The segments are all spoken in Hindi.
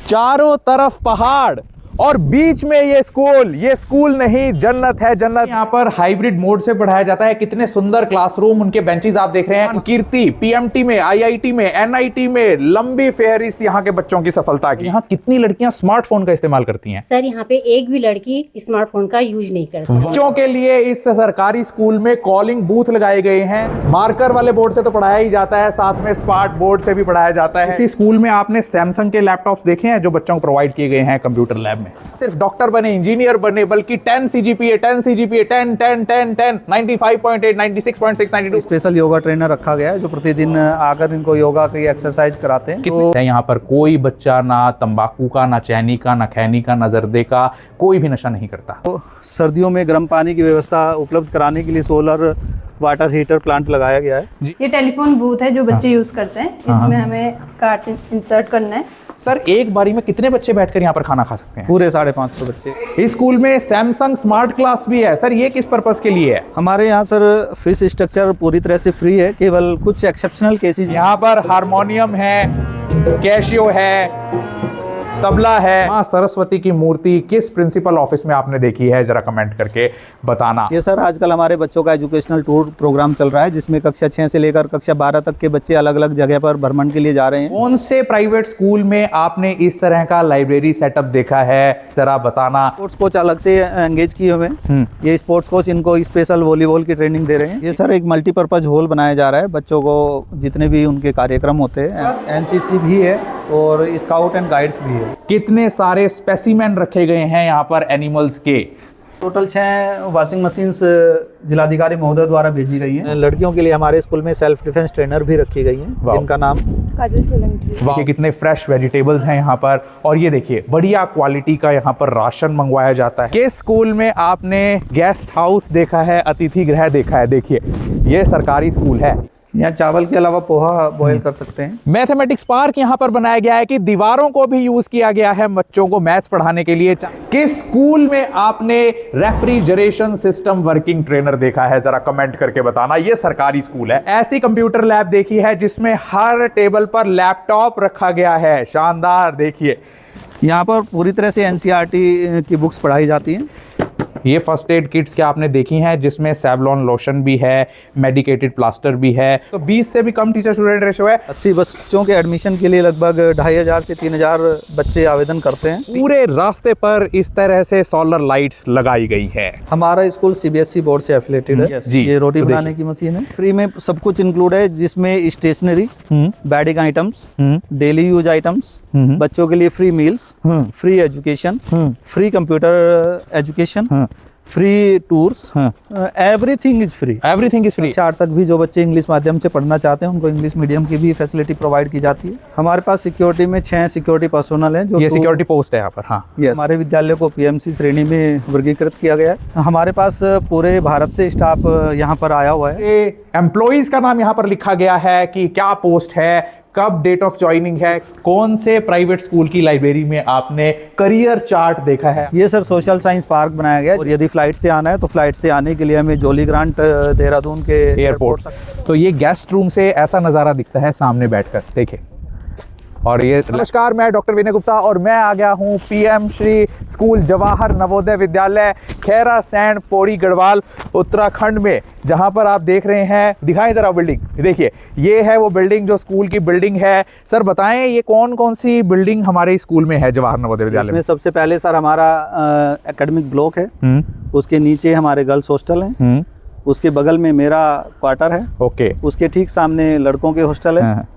चारों तरफ पहाड़ और बीच में ये स्कूल नहीं, जन्नत है जन्नत। यहाँ पर हाइब्रिड मोड से पढ़ाया जाता है। कितने सुंदर क्लासरूम, उनके बेंचेस आप देख रहे हैं। कीर्ति, पीएमटी में, आईआईटी में, एनआईटी में लंबी फेहरिस्त यहाँ के बच्चों की सफलता की। यहाँ कितनी लड़कियां स्मार्टफोन का इस्तेमाल करती हैं? सर यहाँ पे एक भी लड़की स्मार्टफोन का यूज नहीं करती। बच्चों के लिए इस सरकारी स्कूल में कॉलिंग बूथ लगाए गए हैं। मार्कर वाले बोर्ड से तो पढ़ाया ही जाता है, साथ में स्मार्ट बोर्ड से भी पढ़ाया जाता है। इसी स्कूल में आपने सैमसंग के लैपटॉप्स देखे हैं जो बच्चों को प्रोवाइड किए गए हैं कंप्यूटर लैब में। सिर्फ डॉक्टर बने, इंजीनियर बने, बल्कि 10 CGPA 10 95.8 96.6 92। स्पेशल योगा ट्रेनर रखा गया है जो प्रतिदिन आकर इनको योगा की एक्सरसाइज कराते हैं। तो यहाँ पर कोई बच्चा ना तंबाकू का, ना चैनी का, ना खैनी का, ना जर्दे का, कोई भी नशा नहीं करता। तो सर्दियों में गर्म पानी की व्यवस्था उपलब्ध कराने के लिए सोलर वाटर हीटर प्लांट लगाया गया है। ये टेलीफोन बूथ है जो बच्चे यूज करते हैं। इसमें हमें कार्ड इंसर्ट करना है। सर एक बारी में कितने बच्चे बैठकर यहाँ पर खाना खा सकते हैं? पूरे 550 बच्चे। इस स्कूल में सैमसंग स्मार्ट क्लास भी है। सर ये किस पर्पस के लिए है? हमारे यहाँ सर फीस स्ट्रक्चर पूरी तरह से फ्री है, केवल कुछ एक्सेप्शनल केसेस। यहाँ पर हारमोनियम है, कैशियो है, तबला है। माँ सरस्वती की मूर्ति किस प्रिंसिपल ऑफिस में आपने देखी है, जरा कमेंट करके बताना। ये सर आजकल हमारे बच्चों का एजुकेशनल टूर प्रोग्राम चल रहा है जिसमें कक्षा 6 से लेकर कक्षा 12 तक के बच्चे अलग अलग जगह पर भ्रमण के लिए जा रहे हैं। कौन से प्राइवेट स्कूल में आपने इस तरह का लाइब्रेरी सेटअप देखा है, जरा बताना। स्पोर्ट्स कोच अलग से एंगेज किए हुए हैं। ये स्पोर्ट्स कोच इनको स्पेशल वॉलीबॉल की ट्रेनिंग दे रहे हैं। ये सर एक मल्टीपर्पज हॉल बनाया जा रहा है। बच्चों को जितने भी उनके कार्यक्रम होते हैं, एनसीसी भी है और स्काउट एंड गाइड्स भी है। कितने सारे स्पेसिमेन रखे गए हैं यहाँ पर एनिमल्स के। टोटल 6 वॉशिंग मशीन्स जिलाधिकारी महोदय द्वारा भेजी गई हैं। लड़कियों के लिए हमारे स्कूल में सेल्फ डिफेंस ट्रेनर भी रखी गई हैं जिनका नाम काजल सोलंकी। वाह, कितने फ्रेश वेजिटेबल्स हैं यहाँ पर। और ये देखिए बढ़िया क्वालिटी का यहाँ पर राशन मंगवाया जाता है। किस स्कूल में आपने गेस्ट हाउस देखा है, अतिथि गृह देखा है? देखिए ये सरकारी स्कूल है। यहाँ चावल के अलावा पोहा बॉयल कर सकते हैं। मैथमेटिक्स पार्क यहाँ पर बनाया गया है कि दीवारों को भी यूज किया गया है बच्चों को मैथ्स पढ़ाने के लिए। किस स्कूल में आपने रेफ्रिजरेशन सिस्टम वर्किंग ट्रेनर देखा है, जरा कमेंट करके बताना। ये सरकारी स्कूल है। ऐसी कंप्यूटर लैब देखी है जिसमें हर टेबल पर लैपटॉप रखा गया है। शानदार। देखिए यहाँ पर पूरी तरह से एनसीईआरटी की बुक्स पढ़ाई जाती हैं। ये फर्स्ट एड किट्स क्या आपने देखी हैं जिसमें सेवलॉन लोशन भी है, मेडिकेटेड प्लास्टर भी है। तो 20 से भी कम टीचर स्टूडेंट रेशो है। 80 बच्चों के एडमिशन के लिए लगभग 2500 से 3000 बच्चे आवेदन करते हैं। पूरे रास्ते पर इस तरह से सोलर लाइट्स लगाई गई है। हमारा स्कूल सीबीएसई बोर्ड से एफिलेटेड है। जी, ये रोटी तो बनाने की मशीन है। फ्री में सब कुछ इंक्लूड है जिसमें stationery, bedding items, daily use items, बच्चों के लिए free meals, free education, free computer education, free tours, everything is free. Everything is free. 4 तक भी जो बच्चे इंग्लिश माध्यम से पढ़ना चाहते हैं उनको इंग्लिश मीडियम की भी फैसिलिटी प्रोवाइड की जाती है। हमारे पास सिक्योरिटी में 6 सिक्योरिटी पर्सोनल हैं जो ये सिक्योरिटी पोस्ट है यहाँ पर। हाँ, हमारे विद्यालय को पीएमसी श्रेणी में वर्गीकृत किया गया है। हमारे पास पूरे भारत से स्टाफ यहाँ पर आया हुआ है। एम्प्लॉइज का नाम यहाँ पर लिखा गया है कि क्या पोस्ट है, कब डेट ऑफ ज्वाइनिंग है। कौन से प्राइवेट स्कूल की लाइब्रेरी में आपने करियर चार्ट देखा है? ये सर सोशल साइंस पार्क बनाया गया है। और यदि फ्लाइट से आना है तो फ्लाइट से आने के लिए हमें जोली ग्रांट देहरादून के एयरपोर्ट। तो ये गेस्ट रूम से ऐसा नज़ारा दिखता है सामने बैठकर। देखिए। और ये नमस्कार, मैं डॉक्टर विनय गुप्ता और मैं आ गया हूँ PM Shri school Jawahar Navodaya Vidyalaya Khaira sand Pauri Garhwal Uttarakhand में, जहाँ पर आप देख रहे हैं। दिखाएं जरा बिल्डिंग। देखिए ये है वो बिल्डिंग जो स्कूल की बिल्डिंग है। सर बताएं ये कौन कौन सी बिल्डिंग हमारे स्कूल में है जवाहर नवोदय विद्यालय में? सबसे पहले सर हमारा एकेडमिक ब्लॉक है। उसके नीचे हमारे गर्ल्स हॉस्टल है। उसके बगल में मेरा क्वार्टर है। ओके। उसके ठीक सामने लड़कों के हॉस्टल है।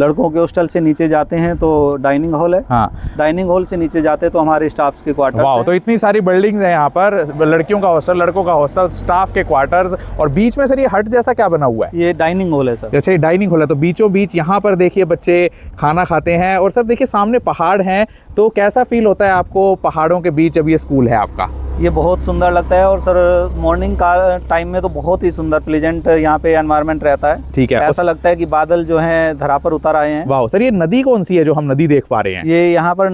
लड़कों के हॉस्टल से नीचे जाते हैं तो डाइनिंग हॉल है। हाँ। डाइनिंग हॉल से नीचे जाते हैं तो हमारे स्टाफ्स के क्वार्टर्स हैं। तो इतनी सारी बिल्डिंग्स हैं यहाँ पर। लड़कियों का हॉस्टल, लड़कों का हॉस्टल, स्टाफ के क्वार्टर्स, और बीच में सर ये हट जैसा क्या बना हुआ है? ये डाइनिंग हॉल है सर। जैसे डाइनिंग हॉल है तो बीचों बीच यहाँ पर देखिए बच्चे खाना खाते हैं। और सर देखिए सामने पहाड़ हैं, तो कैसा फील होता है आपको पहाड़ों के बीच जब ये स्कूल है आपका? ये बहुत सुंदर लगता है। और सर मॉर्निंग का टाइम में तो बहुत ही सुंदर प्लेजेंट यहाँ पे एनवायरनमेंट रहता है। ठीक है। ऐसा लगता है कि बादल जो हैं धरा पर उतर आए हैं। वाह सर, ये नदी कौन सी है जो हम नदी देख पा रहे हैं? ये यहाँ पर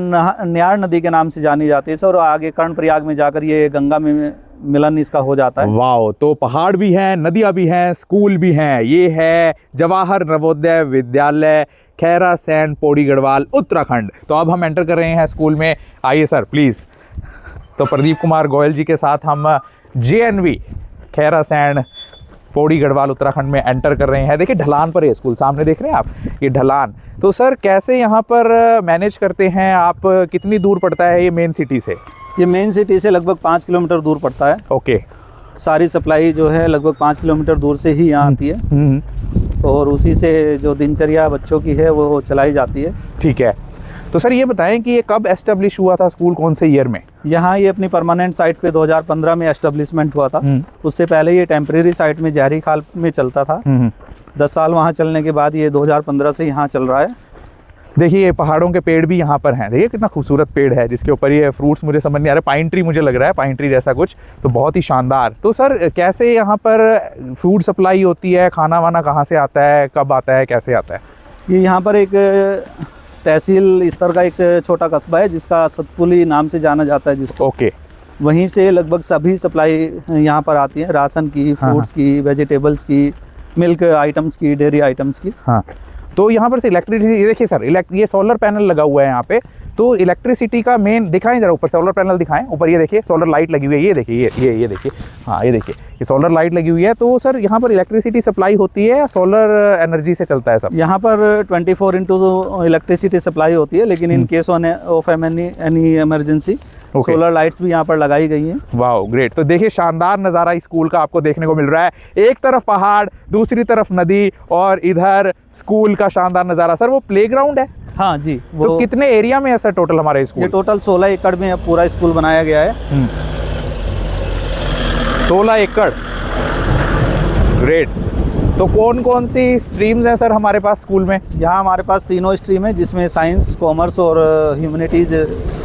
न्यार नदी के नाम से जानी जाती है सर, और आगे कर्णप्रयाग में जाकर ये गंगा में मिलन इसका हो जाता है। वाह, तो पहाड़ भी हैं, नदियां भी हैं, स्कूल भी हैं। ये है जवाहर नवोदय विद्यालय, खैरासैंण, पौड़ी गढ़वाल, उत्तराखंड। तो अब हम एंटर कर रहे हैं स्कूल में। आइए सर प्लीज़। तो प्रदीप कुमार गोयल जी के साथ हम JNV खैरासैंण, पौड़ी गढ़वाल, उत्तराखंड में एंटर कर रहे हैं। देखिए ढलान पर है स्कूल, सामने देख रहे हैं आप ये ढलान। तो सर कैसे यहाँ पर मैनेज करते हैं आप? कितनी दूर पड़ता है ये मेन सिटी से? ये मेन सिटी से लगभग 5 किलोमीटर दूर पड़ता है। ओके। सारी सप्लाई जो है लगभग 5 किलोमीटर दूर से ही यहाँ आती है, और उसी से जो दिनचर्या बच्चों की है वो चलाई जाती है। ठीक है। तो सर ये बताएं कि ये कब एस्टेब्लिश हुआ था स्कूल, कौन से ईयर में? यहाँ ये अपनी परमानेंट साइट पे 2015 में एस्टेब्लिशमेंट हुआ था। उससे पहले ये टेम्परेरी साइट में जहरी खाल में चलता था। 10 साल वहाँ चलने के बाद ये 2015 से यहाँ चल रहा है। देखिए ये पहाड़ों के पेड़ भी यहाँ पर हैं। देखिए कितना खूबसूरत पेड़ है जिसके ऊपर ये फ्रूट्स, मुझे समझ नहीं आ रहा, पाइन ट्री मुझे लग रहा है, पाइन ट्री जैसा कुछ। तो बहुत ही शानदार। तो सर कैसे यहाँ पर फूड सप्लाई होती है? खाना वाना कहाँ से आता है, कब आता है, कैसे आता है? ये यहाँ पर एक तहसील स्तर का एक छोटा कस्बा है जिसका सतपुली नाम से जाना जाता है जिसको। ओके। वहीं से लगभग सभी सप्लाई यहाँ पर आती है, राशन की, फ्रूट्स की, वेजिटेबल्स की, मिल्क आइटम्स की, डेयरी आइटम्स की। हाँ। तो यहाँ पर से इलेक्ट्रिसिटी, देखिए सर ये सोलर पैनल लगा हुआ है यहाँ पे। तो इलेक्ट्रिसिटी का मेन दिखाएं जरा, ऊपर सोलर पैनल दिखाएं। ऊपर ये देखिए सोलर लाइट लगी हुई है, ये देखिए ये देखिए, हाँ ये देखिए ये सोलर लाइट लगी हुई है। तो सर यहाँ पर इलेक्ट्रिसिटी सप्लाई होती है या सोलर एनर्जी से चलता है सब? यहाँ पर 24/2 इलेक्ट्रिसिटी सप्लाई होती है, लेकिन in case of any emergency solar lights भी यहाँ पर लगाई गई हैं। वाह ग्रेट। तो देखिए शानदार नज़ारा इस स्कूल का आपको देखने को मिल रहा है। एक तरफ पहाड़, दूसरी तरफ नदी, और इधर स्कूल का शानदार नज़ारा। सर वो प्लेग्राउंड है? हाँ जी। तो कितने एरिया में है सर टोटल हमारे स्कूल? ये टोटल 16 एकड़ में अब पूरा स्कूल बनाया गया है। 16 एकड़, ग्रेट। तो कौन कौन सी स्ट्रीम्स हैं सर हमारे पास स्कूल में? यहाँ हमारे पास तीनों स्ट्रीम है, जिसमें साइंस, कॉमर्स और ह्यूमैनिटीज़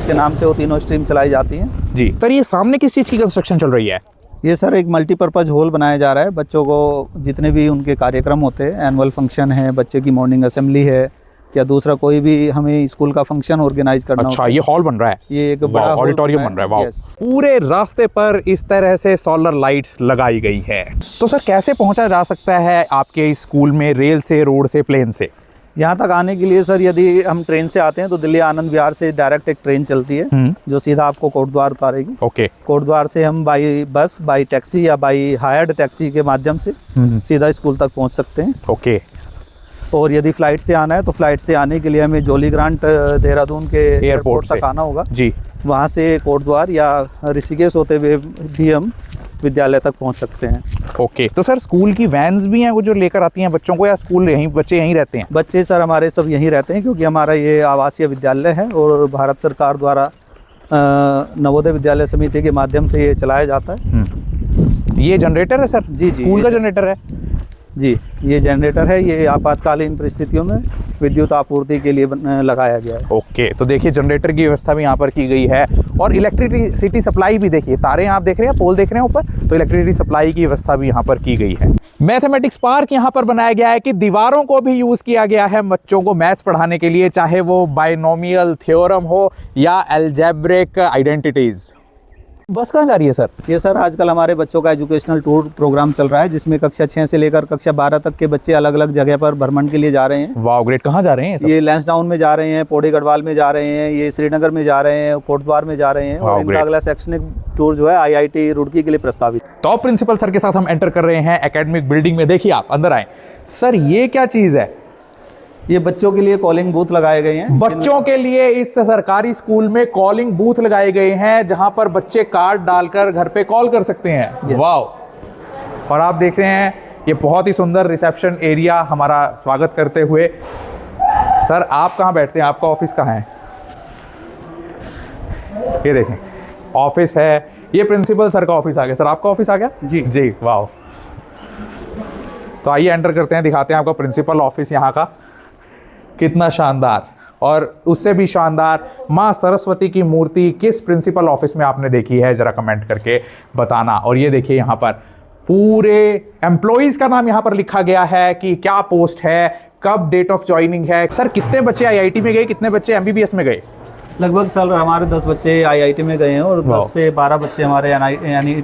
के नाम से वो तीनों स्ट्रीम चलाई जाती हैं। जी सर, ये सामने किस चीज़ की कंस्ट्रक्शन चल रही है? ये सर एक मल्टीपर्पज़ हॉल बनाया जा रहा है। बच्चों को जितने भी उनके कार्यक्रम होते हैं, एनुअल फंक्शन है, बच्चे की मॉर्निंग असेंबली है, या दूसरा कोई भी हमें स्कूल का फंक्शन ऑर्गेनाइज करना। अच्छा, ये हॉल बन रहा है? ये एक बड़ा ऑडिटोरियम बन रहा है। वाह। पूरे रास्ते पर इस तरह से सोलर लाइट्स लगाई गई है। तो सर कैसे पहुंचा जा सकता है आपके स्कूल में? रेल से, रोड से, प्लेन से? यहाँ तक आने के लिए सर यदि हम ट्रेन से आते हैं तो दिल्ली आनंद विहार से डायरेक्ट एक ट्रेन चलती है जो सीधा आपको कोटद्वार उतारेगी। ओके। कोटद्वार से हम बाई बस, बाई टैक्सी या बाई हायर्ड टैक्सी के माध्यम से सीधा स्कूल तक पहुँच सकते हैं। ओके। और यदि फ्लाइट से आना है तो फ्लाइट से आने के लिए हमें जोली ग्रांट देहरादून के एयरपोर्ट तक आना होगा जी। वहाँ से कोटद्वार या ऋषिकेश होते हुए भी हम विद्यालय तक पहुँच सकते हैं। ओके। तो सर स्कूल की वैन्स भी हैं वो जो लेकर आती हैं बच्चों को, या स्कूल बच्चे यहीं रहते हैं? बच्चे सर हमारे सब यहीं रहते हैं, क्योंकि हमारा ये आवासीय विद्यालय है और भारत सरकार द्वारा नवोदय विद्यालय समिति के माध्यम से ये चलाया जाता है। ये जनरेटर है सर? जी जी, स्कूल का जनरेटर है जी। ये जनरेटर है, ये आपातकालीन परिस्थितियों में विद्युत आपूर्ति के लिए लगाया गया है। ओके। तो देखिए जनरेटर की व्यवस्था भी यहाँ पर की गई है, और इलेक्ट्रिसिटी सप्लाई भी देखिए, तारे आप देख रहे हैं, पोल देख रहे हैं ऊपर, तो इलेक्ट्रिसिटी सप्लाई की व्यवस्था भी यहाँ पर की गई है। मैथमेटिक्स पार्क यहाँ पर बनाया गया है कि दीवारों को भी यूज़ किया गया है बच्चों को मैथ्स पढ़ाने के लिए, चाहे वो बाइनोमियल थ्योरम हो या अलजेब्रिक आइडेंटिटीज़। बस कहाँ जा रही है सर? ये सर आजकल हमारे बच्चों का एजुकेशनल टूर प्रोग्राम चल रहा है, जिसमें कक्षा 6 से लेकर कक्षा 12 तक के बच्चे अलग अलग जगह पर भ्रमण के लिए जा रहे हैं। वाह ग्रेट। कहाँ जा रहे हैं? ये लैंसडाउन में जा रहे हैं, पौड़ी गढ़वाल में जा रहे हैं, ये श्रीनगर में जा रहे हैं, कोटद्वार में जा रहे हैं, और इनका अगला शैक्षणिक टूर जो है IIT रुड़की के लिए प्रस्तावित। तो प्रिंसिपल सर के साथ हम एंटर कर रहे हैं एकेडमिक बिल्डिंग में। देखिए आप अंदर आए सर, ये क्या चीज़ है? ये बच्चों के लिए कॉलिंग बूथ लगाए गए हैं। बच्चों के लिए इस सरकारी स्कूल में कॉलिंग बूथ लगाए गए हैं, जहां पर बच्चे कार्ड डालकर घर पे कॉल कर सकते हैं। वाह। और आप देख रहे हैं ये बहुत ही सुंदर रिसेप्शन एरिया हमारा स्वागत करते हुए। सर आप कहाँ बैठते हैं? आपका ऑफिस कहाँ है? ये देखें ऑफिस है, ये प्रिंसिपल सर का ऑफिस आ गया। सर आपका ऑफिस आ गया? जी जी। वाह। तो आइए एंटर करते हैं, दिखाते हैं आपका प्रिंसिपल ऑफिस यहाँ का, कितना शानदार। और उससे भी शानदार माँ सरस्वती की मूर्ति किस प्रिंसिपल ऑफिस में आपने देखी है, जरा कमेंट करके बताना। और ये देखिए यहाँ पर पूरे एम्प्लॉइज का नाम यहाँ पर लिखा गया है कि क्या पोस्ट है, कब डेट ऑफ ज्वाइनिंग है। सर कितने बच्चे आईआईटी में गए, कितने बच्चे एमबीबीएस में गए? लगभग साल हमारे 10 बच्चे आईआईटी में गए हैं और वाह। 10 से 12 बच्चे हमारे एनईटी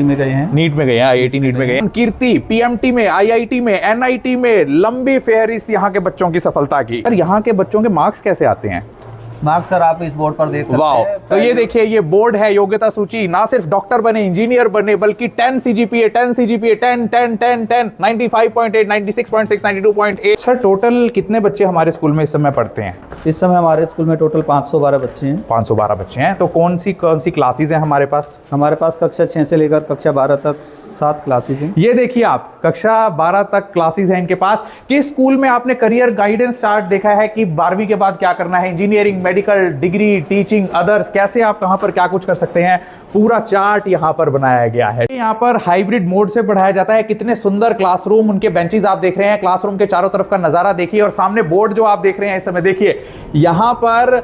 में गए हैं। नीट में गए हैं, आईआईटी नीट में गए हैं। कीर्ति पीएमटी में, आईआईटी में, एनआईटी में, लंबी फेहरिस्त यहाँ के बच्चों की सफलता की। सर यहाँ के बच्चों के मार्क्स कैसे आते हैं? मार्क्स सर आप इस बोर्ड पर देख सकते वाह, हैं। तो ये देखिए ये बोर्ड है योग्यता सूची। ना सिर्फ डॉक्टर बने, इंजीनियर बने, बल्कि 10 सीजीपीए 10 सीजीपीए 10 10 10 10 95.8 96.6 92.8। सर टोटल कितने बच्चे हमारे स्कूल में इस समय पढ़ते हैं? इस समय हमारे स्कूल में टोटल 512 बच्चे हैं। 512 बच्चे हैं। तो कौन सी क्लासेज हैं हमारे पास? हमारे पास कक्षा 6 से लेकर कक्षा 12 तक 7 क्लासेस हैं। ये देखिए आप, कक्षा 12 तक क्लासेस हैं इनके पास। किस स्कूल में आपने करियर गाइडेंस चार्ट देखा है कि 12वीं के बाद क्या करना है, engineering, medical, degree, teaching, others, कैसे आप कहां पर क्या कुछ कर सकते हैं, पूरा चार्ट यहां पर बनाया गया है। यहां पर हाइब्रिड मोड से पढ़ाया जाता है। कितने सुंदर क्लासरूम, उनके बेंचेस आप देख रहे हैं, क्लासरूम के चारों तरफ का नजारा देखिए और सामने बोर्ड जो आप देख रहे हैं इस समय देखिए, यहां पर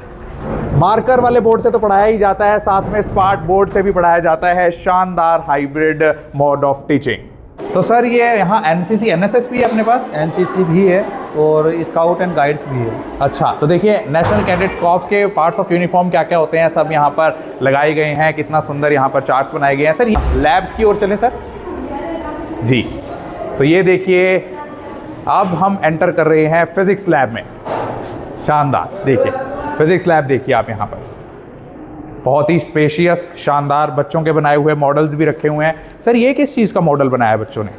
मार्कर वाले बोर्ड से तो पढ़ाया ही जाता है, साथ में स्मार्ट बोर्ड से भी पढ़ाया जाता है। शानदार हाइब्रिड मोड ऑफ टीचिंग। तो सर ये यहाँ एनसीसी एनएसएस भी है अपने पास? एनसीसी भी है और स्काउट एंड गाइड्स भी है। अच्छा, तो देखिए नेशनल कैडेट कॉर्प्स के पार्ट्स ऑफ यूनिफॉर्म क्या क्या होते हैं सब यहाँ पर लगाए गए हैं। कितना सुंदर यहाँ पर चार्ट्स बनाए गए हैं। सर लैब्स की ओर चलें सर जी। तो ये देखिए अब हम एंटर कर रहे हैं फिजिक्स लैब में। शानदार, देखिए फिजिक्स लैब देखिए आप यहाँ पर, बहुत ही स्पेशियस, शानदार बच्चों के बनाए हुए मॉडल्स भी रखे हुए हैं। सर ये किस चीज़ का मॉडल बनाया है बच्चों ने?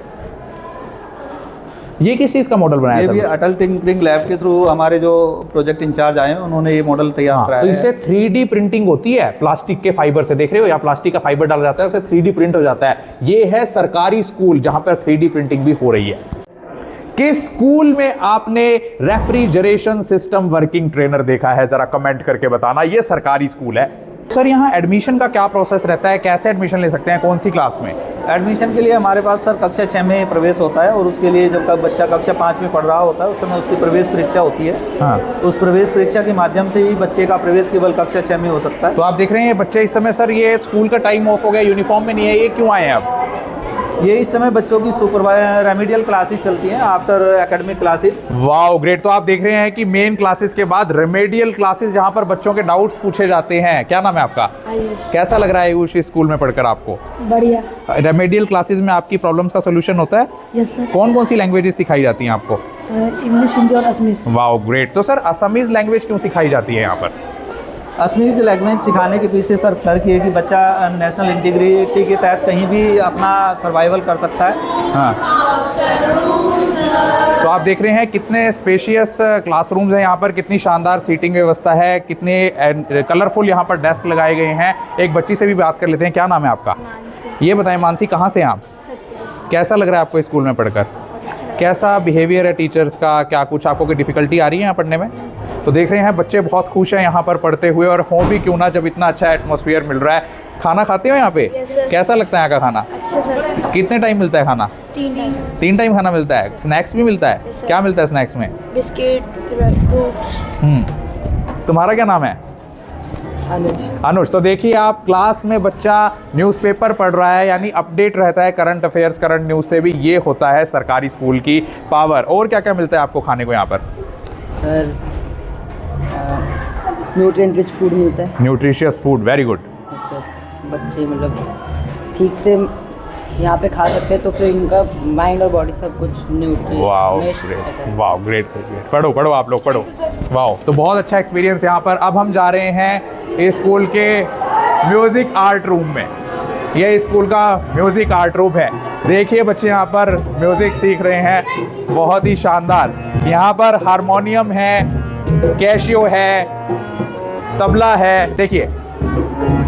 ये किस चीज़ का मॉडल बनाया? ये भी अटल टिंकरिंग लैब के थ्रू हमारे जो प्रोजेक्ट इंचार्ज आए हैं उन्होंने ये मॉडल तैयार कराया तो है। इससे 3D प्रिंटिंग होती है प्लास्टिक के फाइबर से, देख रहे हो यहाँ प्लास्टिक का फाइबर डाला जाता है, उससे 3D प्रिंट हो जाता है। ये है सरकारी स्कूल जहां पर 3D प्रिंटिंग भी हो रही है। किस स्कूल में आपने रेफ्रिजरेशन सिस्टम वर्किंग ट्रेनर देखा है, जरा कमेंट करके बताना। ये सरकारी स्कूल है। सर यहाँ एडमिशन का क्या प्रोसेस रहता है, कैसे एडमिशन ले सकते हैं, कौन सी क्लास में? एडमिशन के लिए हमारे पास सर कक्षा 6 में प्रवेश होता है और उसके लिए जब बच्चा कक्षा 5 में पढ़ रहा होता है उस समय उसकी प्रवेश परीक्षा होती है। हाँ। उस प्रवेश परीक्षा के माध्यम से ही बच्चे का प्रवेश केवल कक्षा 6 में हो सकता है। तो आप देख रहे हैं ये बच्चे इस समय, सर ये स्कूल का टाइम ऑफ हो गया, यूनिफॉर्म में नहीं है, ये क्यों आए हैं अब? ये इस समय बच्चों की रेमेडियल क्लासेस चलती हैं after academic classes. Wow great. तो आप देख रहे हैं कि मेन क्लासेस के बाद रेमेडियल क्लासेस जहां पर बच्चों के डाउट्स पूछे जाते हैं। क्या नाम है आपका? कैसा लग रहा है आयुष इस स्कूल में पढ़कर आपको? बढ़िया। रेमेडियल क्लासेस में आपकी प्रॉब्लम्स का सोल्यूशन होता है? Yes sir. कौन कौन सी लैंग्वेजेस सिखाई जाती हैं आपको? इंग्लिश, हिंदी और असमीज। Wow great. तो सर असमीज लैंग्वेज क्यों सिखाई जाती है यहाँ पर? असमीज लैंग्वेज सिखाने के पीछे सर फर्क ये है कि बच्चा नेशनल इंटीग्रिटी के तहत कहीं भी अपना सर्वाइवल कर सकता है। हाँ। तो आप देख रहे हैं कितने स्पेशियस क्लासरूम्स हैं यहाँ पर, कितनी शानदार सीटिंग व्यवस्था है, कितने कलरफुल यहाँ पर डेस्क लगाए गए हैं। एक बच्ची से भी बात कर लेते हैं। क्या नाम है आपका? ये बताएं मानसी, कहाँ से हैं आप? कैसा लग रहा है आपको स्कूल में पढ़कर? कैसा बिहेवियर है टीचर्स का, क्या कुछ आपको कोई डिफिकल्टी आ रही है यहाँ पढ़ने में? तो देख रहे हैं बच्चे बहुत खुश हैं यहाँ पर पढ़ते हुए, और हों भी क्यों ना जब इतना अच्छा एटमॉस्फेयर मिल रहा है। खाना खाते हो यहाँ पे? कैसा लगता है यहाँ का खाना? अच्छा सर। कितने टाइम मिलता है खाना? 3 टाइम खाना मिलता है। स्नैक्स भी मिलता है? क्या मिलता है स्नैक्स में? Biscuit, fruits. तुम्हारा क्या नाम है? अनुज। तो देखिए आप, क्लास में बच्चा न्यूज़पेपर पढ़ रहा है, यानी अपडेट रहता है करंट अफेयर्स, करंट न्यूज़ से भी। ये होता है सरकारी स्कूल की पावर। और क्या क्या मिलता है आपको खाने को यहाँ पर? सर न्यूट्रिएंट रिच फूड मिलता है। Nutritious food, very good. बच्चे मतलब ठीक से यहाँ पे खा सकते हैं, तो फिर इनका माइंड और बॉडी सब कुछ वाओ ग्रेट, वाओ ग्रेट। पढ़ो पढ़ो आप लोग पढ़ो। वाओ, तो बहुत अच्छा एक्सपीरियंस यहाँ पर। अब हम जा रहे हैं इस स्कूल के म्यूज़िक आर्ट रूम में। ये स्कूल का म्यूज़िक आर्ट रूम है। देखिए बच्चे यहाँ पर म्यूज़िक सीख रहे हैं, बहुत ही शानदार। यहाँ पर हारमोनियम है, कैशियो है, तबला है, देखिए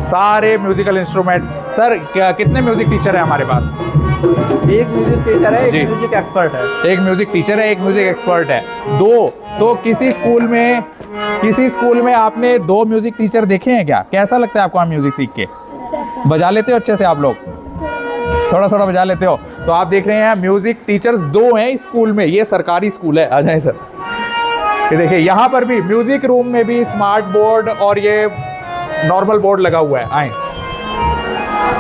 सारे म्यूजिकल इंस्ट्रूमेंट। सर कितने म्यूजिक टीचर है हमारे पास? एक म्यूजिक टीचर है, एक म्यूजिक एक्सपर्ट है। एक म्यूजिक टीचर है, एक म्यूजिक एक्सपर्ट है। 2। तो किसी स्कूल में आपने 2 म्यूजिक टीचर देखे हैं क्या? कैसा लगता है आपको वहाँ म्यूजिक सीख के? बजा लेते हो अच्छे से आप लोग? थोड़ा थोड़ा बजा लेते हो? तो आप देख रहे हैं म्यूजिक टीचर्स 2 हैं इस स्कूल में। ये सरकारी स्कूल है। आ जाए सर। ये देखिए यहाँ पर भी म्यूजिक रूम में भी स्मार्ट बोर्ड और ये नॉर्मल बोर्ड लगा हुआ है। आए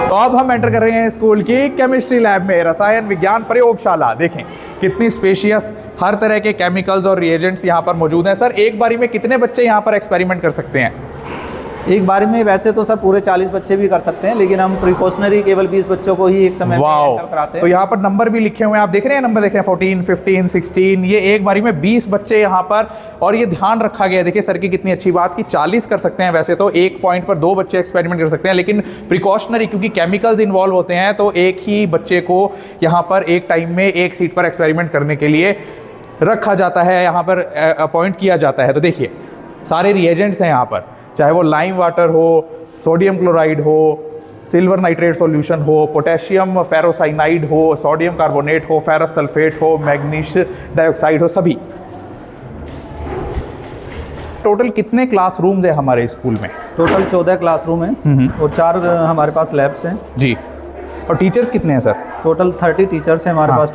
तो अब हम एंटर कर रहे हैं स्कूल की केमिस्ट्री लैब में, रसायन विज्ञान प्रयोगशाला। देखें कितनी स्पेशियस, हर तरह के केमिकल्स और रिएजेंट्स यहाँ पर मौजूद हैं। सर एक बारी में कितने बच्चे यहाँ पर एक्सपेरिमेंट कर सकते हैं? एक बारी में वैसे तो सर पूरे 40 बच्चे भी कर सकते हैं, लेकिन हम प्रिकॉशनरी केवल 20 बच्चों को ही एक समय में एंटर कराते हैं। तो यहाँ पर नंबर भी लिखे हुए हैं, आप देख रहे हैं नंबर, देख रहे हैं 14, 15, 16, ये एक बारी में 20 बच्चे यहाँ पर। और ये ध्यान रखा गया है, देखिए सर की कितनी अच्छी बात कि 40 कर सकते हैं। वैसे तो एक पॉइंट पर 2 बच्चे एक्सपेरिमेंट कर सकते हैं, लेकिन प्रिकॉशनरी क्योंकि केमिकल्स इन्वॉल्व होते हैं तो एक ही बच्चे को यहाँ पर एक टाइम में एक सीट पर एक्सपेरिमेंट करने के लिए रखा जाता है, यहाँ पर अपॉइंट किया जाता है। तो देखिए सारे रिएजेंट्स हैं यहाँ पर, चाहे वो लाइम वाटर हो, सोडियम क्लोराइड हो, सिल्वर नाइट्रेट सॉल्यूशन हो, पोटेशियम फेरोसाइनाइड हो, सोडियम कार्बोनेट हो, फेरस सल्फेट हो, मैग्नीशियम डाइऑक्साइड हो, सभी। टोटल कितने क्लासरूम्स है हमारे स्कूल में? टोटल 14 क्लासरूम हैं और 4 हमारे पास लैब्स हैं जी। और टीचर्स कितने हैं सर? टोटल 30 टीचर्स हैं हमारे पास।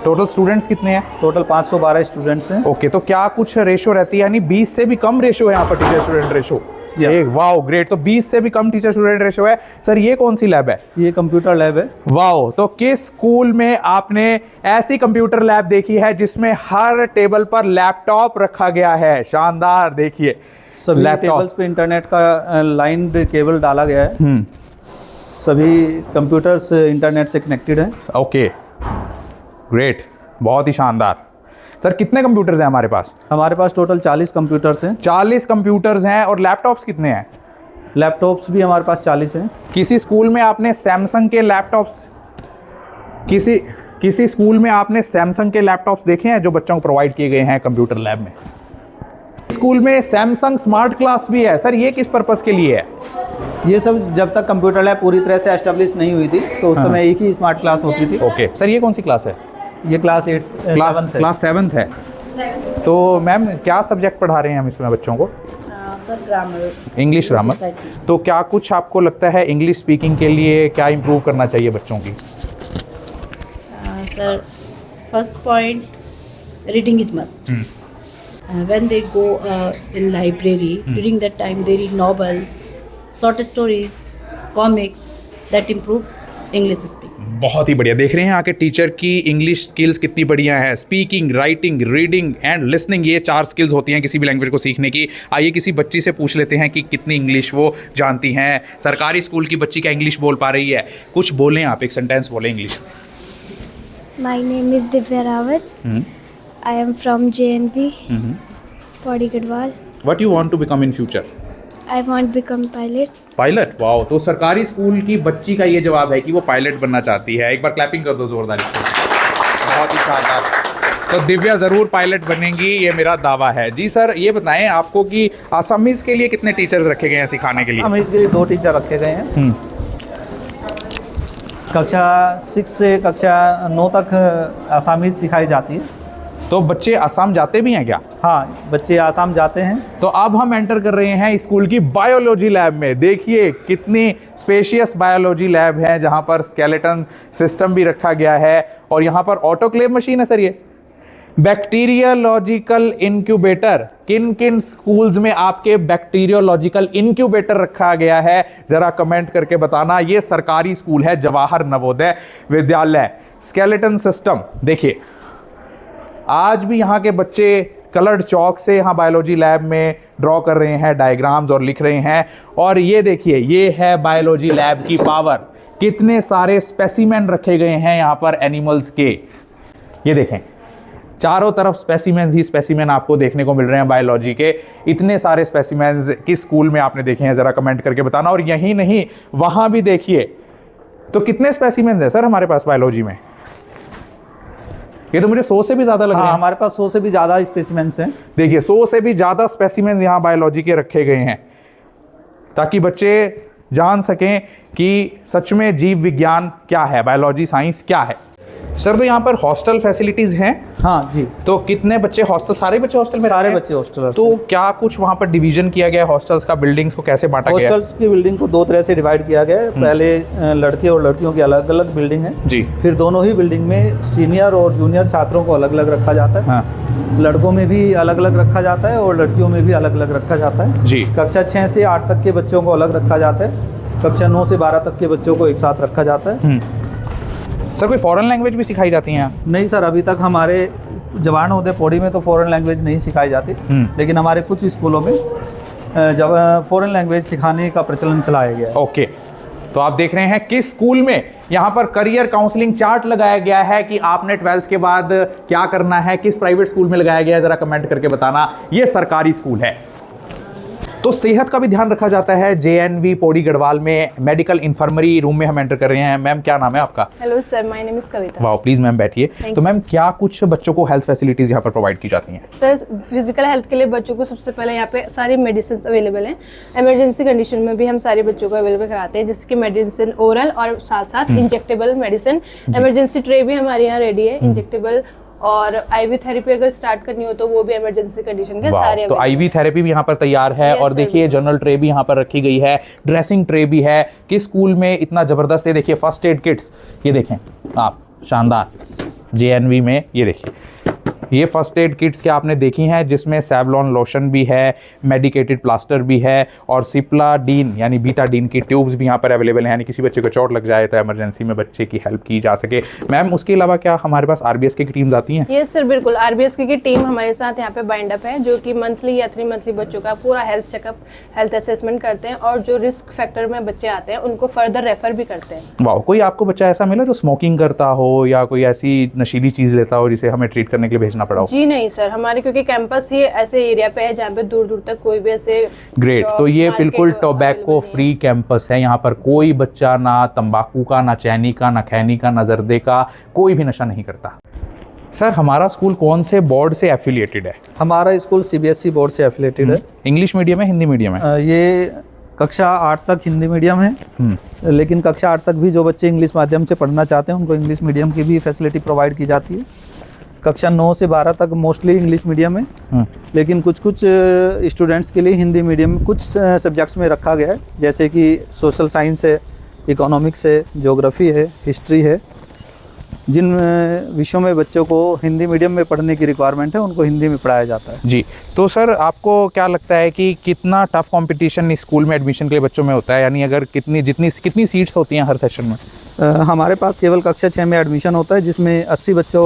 टोटल स्टूडेंट्स कितने हैं? टोटल 512 स्टूडेंट्स हैं। ओके, तो क्या कुछ रेशो रहती है, यानी 20 से भी कम रेशो है यहाँ पर टीचर स्टूडेंट रेशो? एक, वाओ ग्रेट, तो 20 से भी कम टीचर स्टूडेंट रेशो है। सर ये कौन सी लैब है? ये कंप्यूटर लैब है। वाओ, तो किस स्कूल में आपने ऐसी कंप्यूटर लैब देखी है जिसमें हर टेबल पर लैपटॉप रखा गया है? शानदार, देखिए सभी टेबल्स पे इंटरनेट का लाइन केबल डाला गया है। सभी कंप्यूटर्स इंटरनेट से कनेक्टेड हैं। ओके ग्रेट, बहुत ही शानदार। सर कितने कंप्यूटर्स हैं हमारे पास? हमारे पास टोटल 40 कंप्यूटर्स हैं। 40 कंप्यूटर्स हैं। और लैपटॉप्स कितने हैं? लैपटॉप्स भी हमारे पास 40 हैं। किसी स्कूल में आपने सैमसंग के लैपटॉप्स किसी स्कूल में आपने सैमसंग के लैपटॉप्स देखे हैं जो बच्चों को प्रोवाइड किए गए हैं कंप्यूटर लैब में? स्कूल में सैमसंग स्मार्ट क्लास भी है। सर ये किस पर्पस के लिए है? ये सब जब तक कंप्यूटर लैब पूरी तरह से एस्टेब्लिश नहीं हुई थी तो उस समय एक ही स्मार्ट क्लास होती थी। ओके सर, ये कौन सी क्लास है? ये क्लास 7th है। तो मैम क्या सब्जेक्ट पढ़ा रहे हैं हम इसमें बच्चों को? Sir grammar, English grammar. तो क्या कुछ आपको लगता है इंग्लिश स्पीकिंग के लिए क्या इम्प्रूव करना चाहिए बच्चों की? Sir, first point, reading is must. When they go in library, during that time they read novels, short stories, comics that improve English speaking. बहुत ही बढ़िया। देख रहे हैं आके टीचर की इंग्लिश स्किल्स कितनी बढ़िया है। Speaking, writing, reading and listening, ये 4 स्किल्स होती हैं किसी भी लैंग्वेज को सीखने की। आइए किसी बच्ची से पूछ लेते हैं कि कितनी इंग्लिश वो जानती हैं। सरकारी स्कूल की बच्ची क्या इंग्लिश बोल पा रही है? कुछ बोलें आप, एक सेंटेंस बोलें English. My name is Divya Rawat. I am from JNP, Padi Gadwal. What you want to become in future? I want to become pilot. Pilot, wow. तो सरकारी स्कूल की बच्ची का ये जवाब है कि वो पायलट बनना चाहती है। एक बार क्लैपिंग कर दो जोरदार इसको। बहुत ही शानदार। तो दिव्या ज़रूर पायलट बनेंगी, ये मेरा दावा है। जी सर, ये बताएं आपको कि आसामीज़ के लिए कितने टीचर्स रखे गए हैं सिखाने के लिए? आसामीज़ के लिए 2 टीचर रखे गए हैं। कक्षा 6 से कक्षा 9 तक आसामीज़ सिखाई जाती है। तो बच्चे आसाम जाते भी हैं क्या? हाँ, बच्चे आसाम जाते हैं। तो अब हम एंटर कर रहे हैं स्कूल की बायोलॉजी लैब में। देखिए कितनी स्पेशियस बायोलॉजी लैब है जहां पर स्केलेटन सिस्टम भी रखा गया है और यहां पर ऑटोक्लेव मशीन है। सर ये बैक्टीरियोलॉजिकल इंक्यूबेटर, किन किन स्कूल्स में आपके बैक्टीरियोलॉजिकल इंक्यूबेटर रखा गया है जरा कमेंट करके बताना। ये सरकारी स्कूल है जवाहर नवोदय विद्यालय। स्केलेटन सिस्टम देखिए, आज भी यहाँ के बच्चे कलर्ड चॉक से यहाँ बायोलॉजी लैब में ड्रॉ कर रहे हैं डायग्राम्स और लिख रहे हैं। और ये देखिए, ये है बायोलॉजी लैब की पावर। कितने सारे स्पेसिमेन रखे गए हैं यहाँ पर एनिमल्स के। ये देखें, चारों तरफ स्पेसिमेंस ही स्पेसिमेन आपको देखने को मिल रहे हैं बायोलॉजी के। इतने सारे स्पेसिमेंस किस स्कूल में आपने देखे हैं ज़रा कमेंट करके बताना। और यही नहीं, वहाँ भी देखिए, तो कितने स्पेसिमेंस हैं सर हमारे पास बायोलॉजी में? ये तो मुझे 100 से भी ज़्यादा लग रहे हैं। हमारे पास 100 से भी ज़्यादा स्पेसिमेंस हैं। देखिए 100 से भी ज़्यादा स्पेसिमेंस यहाँ बायोलॉजी के रखे गए हैं ताकि बच्चे जान सकें कि सच में जीव विज्ञान क्या है, बायोलॉजी साइंस क्या है। सर तो यहाँ पर हॉस्टल फैसिलिटीज हैं? हाँ जी, तो कितने बच्चे हॉस्टल, सारे बच्चे हॉस्टल में सारे रहते हैं? बच्चे हॉस्टल। तो क्या कुछ वहाँ पर डिवीजन किया गया है हॉस्टल्स का, बिल्डिंग्स को कैसे बांटा गया है? हॉस्टल्स की बिल्डिंग को दो तरह से डिवाइड किया गया है। पहले लड़के और लड़कियों की अलग अलग बिल्डिंग है जी। फिर दोनों ही बिल्डिंग में सीनियर और जूनियर छात्रों को अलग अलग रखा जाता है। हाँ लड़कों में भी अलग अलग रखा जाता है और लड़कियों में भी अलग अलग रखा जाता है जी। कक्षा 6 से 8 तक के बच्चों को अलग रखा जाता है, कक्षा 9 से 12 तक के बच्चों को एक साथ रखा जाता है। सर कोई फॉरेन लैंग्वेज भी सिखाई जाती है यहाँ? नहीं सर, अभी तक हमारे जवान नवोदय पौड़ी में तो फॉरेन लैंग्वेज नहीं सिखाई जाती, लेकिन हमारे कुछ स्कूलों में जब फॉरेन लैंग्वेज सिखाने का प्रचलन चलाया गया है। ओके, तो आप देख रहे हैं किस स्कूल में यहाँ पर करियर काउंसलिंग चार्ट लगाया गया है कि आपने 12th के बाद क्या करना है, किस प्राइवेट स्कूल में लगाया गया है, जरा कमेंट करके बताना। ये सरकारी स्कूल है। तो सेहत का भी ध्यान रखा जाता है जेएनवी पौड़ी गढ़वाल में। मेडिकल इन्फर्मरी रूम में हम एंटर कर रहे हैं। मैम क्या नाम है आपका? Hello sir, my name is Kavita. वाह, प्लीज मैम बैठिए। Thank तो you, मैम क्या कुछ बच्चों को हेल्थ फैसिलिटीज यहाँ पर प्रोवाइड की जाती हैं? सर फिजिकल हेल्थ के लिए बच्चों को सबसे पहले यहाँ पे सारी मेडिसिन अवेलेबल हैं। इमरजेंसी कंडीशन में भी हम सारे बच्चों को अवेलेबल कराते हैं, जिसकी मेडिसिन ओरल और साथ साथ इंजेक्टेबल मेडिसिन। इमरजेंसी ट्रे भी हमारे यहाँ रेडी है, इंजेक्टेबल और आईवी थेरेपी अगर स्टार्ट करनी हो तो वो भी इमरजेंसी कंडीशन के सारे तो आईवी थेरेपी भी यहाँ पर तैयार है। Yes, और sir, देखिए जनरल ट्रे भी यहाँ पर रखी गई है, ड्रेसिंग ट्रे भी है। किस स्कूल में इतना जबरदस्त, ये देखिए फर्स्ट एड किट्स, ये देखें आप, शानदार। जेएनवी में ये देखिए ये फर्स्ट एड किट्स क्या आपने देखी हैं, जिसमें सेवलॉन लोशन भी है, मेडिकेटेड प्लास्टर भी है और सिप्लाडीन यानी बीटाडीन की ट्यूब्स भी यहाँ पर अवेलेबल हैं, यानी किसी बच्चे को चोट लग जाए तो इमरजेंसी में बच्चे की हेल्प की जा सके। मैम उसके अलावा क्या हमारे पास आरबीएसके की टीम्स आती हैं? यस सर, बिल्कुल। आरबीएसके की टीम हमारे साथ यहाँ पे बाइंड अप है, जो कि मंथली या 3 मंथली बच्चों का पूरा हेल्थ चेकअप, हेल्थ असेसमेंट करते हैं और जो रिस्क फैक्टर में बच्चे आते हैं उनको फर्दर रेफर भी करते हैं। वाह, कोई आपको बच्चा ऐसा मिला जो स्मोकिंग करता हो या कोई ऐसी नशीली चीज़ लेता हो जिसे हमें ट्रीट करने के लिए भेजना पड़ा हो? जी नहीं सर, हमारे क्योंकि कैंपस ही ऐसे एरिया पे है जहाँ पे दूर दूर तक कोई भी ऐसे ग्रेट। शॉप, तो ये मार्केट बिल्कुल available टोबैको नहीं है। फ्री कैंपस है। यहाँ पर कोई बच्चा ना तंबाकू का, ना चैनी का, ना खैनी का, ना जर्दे का, कोई भी नशा नहीं करता। सर हमारा स्कूल कौन से बोर्ड से एफिलिएटेड है? हमारा स्कूल सीबीएसई बोर्ड से एफिलेटेड है। इंग्लिश मीडियम है, हिंदी मीडियम है? ये कक्षा 8 तक हिंदी मीडियम है, लेकिन कक्षा 8 तक भी जो बच्चे इंग्लिश माध्यम से पढ़ना चाहते हैं उनको इंग्लिश मीडियम की भी फैसिलिटी प्रोवाइड की जाती है। कक्षा 9 से 12 तक मोस्टली इंग्लिश मीडियम है, लेकिन कुछ स्टूडेंट्स के लिए हिंदी मीडियम कुछ सब्जेक्ट्स में रखा गया है, जैसे कि सोशल साइंस है, इकोनॉमिक्स है, ज्योग्राफी है, हिस्ट्री है। जिन विषयों में बच्चों को हिंदी मीडियम में पढ़ने की रिक्वायरमेंट है उनको हिंदी में पढ़ाया जाता है। जी। तो सर आपको क्या लगता है कि कितना टफ कंपटीशन इस स्कूल में एडमिशन के लिए बच्चों में होता है, यानी अगर कितनी सीट्स होती हैं हर सेशन में? हमारे पास केवल कक्षा 6 में एडमिशन होता है, जिसमें 80 बच्चों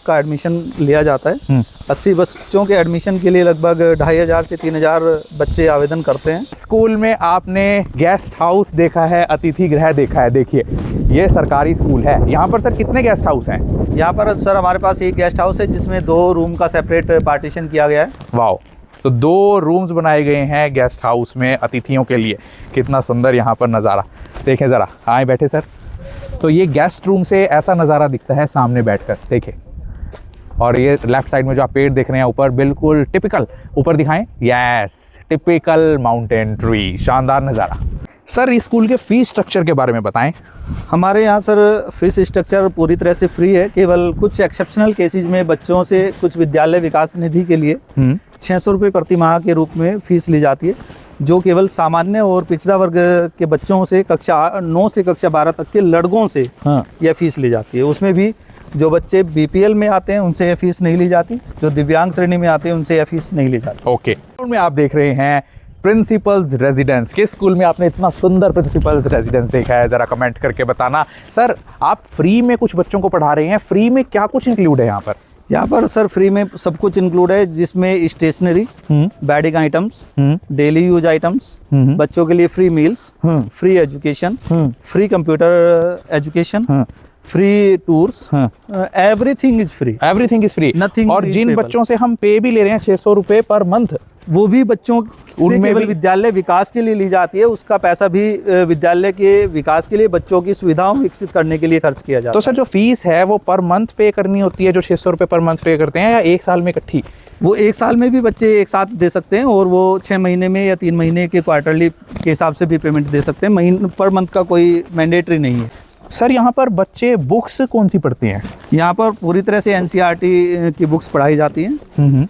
का एडमिशन लिया जाता है। 80 बच्चों के एडमिशन के लिए लगभग 2500 से 3000 बच्चे आवेदन करते हैं। स्कूल में आपने गेस्ट हाउस देखा है, अतिथि गृह देखा है। देखिए ये सरकारी स्कूल है। यहाँ पर सर कितने गेस्ट हाउस हैं? यहाँ पर सर हमारे पास एक गेस्ट हाउस है जिसमें 2 रूम का सेपरेट पार्टीशन किया गया है। वाह, तो 2 रूम्स बनाए गए हैं गेस्ट हाउस में अतिथियों के लिए। कितना सुंदर यहाँ पर नज़ारा देखें ज़रा। आए बैठे सर। तो ये गेस्ट रूम से ऐसा नज़ारा दिखता है सामने बैठकर, देखिए। और ये लेफ्ट साइड में जो आप पेड़ देख रहे हैं ऊपर, बिल्कुल टिपिकल, ऊपर दिखाएं, यस, टिपिकल माउंटेन ट्री। शानदार नज़ारा। सर इस स्कूल के फीस स्ट्रक्चर के बारे में बताएं। हमारे यहाँ सर फीस स्ट्रक्चर पूरी तरह से फ्री है। केवल कुछ एक्सेप्शनल केसेस में बच्चों से कुछ विद्यालय विकास निधि के लिए 600 रुपये प्रति माह के रूप में फीस ली जाती है, जो केवल सामान्य और पिछड़ा वर्ग के बच्चों से कक्षा 9 से कक्षा 12 तक के लड़कों से यह फीस ली जाती है। उसमें भी जो बच्चे बीपीएल में आते हैं उनसे यह फीस नहीं ली जाती, जो दिव्यांग श्रेणी में आते हैं उनसे यह फीस नहीं ली जाती। ओके। स्कूल में आप देख रहे हैं प्रिंसिपल्स रेजिडेंस। किस स्कूल में आपने इतना सुंदर प्रिंसिपल्स रेजिडेंस देखा है, ज़रा कमेंट करके बताना। सर आप फ्री में कुछ बच्चों को पढ़ा रहे हैं, फ्री में क्या कुछ इंक्लूड है यहाँ पर? यहाँ पर सर फ्री में सब कुछ इंक्लूड है, जिसमें stationery, bedding items, daily use items, बच्चों के लिए free meals, free education, free computer education, free tours, everything is free. Everything is free. Nothing और is जिन payable. बच्चों से हम पे भी ले रहे हैं 600 रुपये पर मंथ, वो भी बच्चों से उनमें केवल भी- विद्यालय विकास के लिए ली जाती है। उसका पैसा भी विद्यालय के विकास के लिए, बच्चों की सुविधाओं विकसित करने के लिए खर्च किया जाता तो है। सर जो फीस है वो पर मंथ पे करनी होती है, जो 600 रुपये पर मंथ पे करते हैं, या एक साल में इकट्ठी? वो 1 साल में भी बच्चे एक साथ दे सकते हैं और वो 6 महीने में या 3 महीने के क्वार्टरली के हिसाब से भी पेमेंट दे सकते हैं। पर मंथ का कोई मैंडेटरी नहीं है। सर यहाँ पर बच्चे बुक्स कौन सी पढ़ते हैं? यहाँ पर पूरी तरह से एनसीईआरटी की बुक्स पढ़ाई जाती हैं।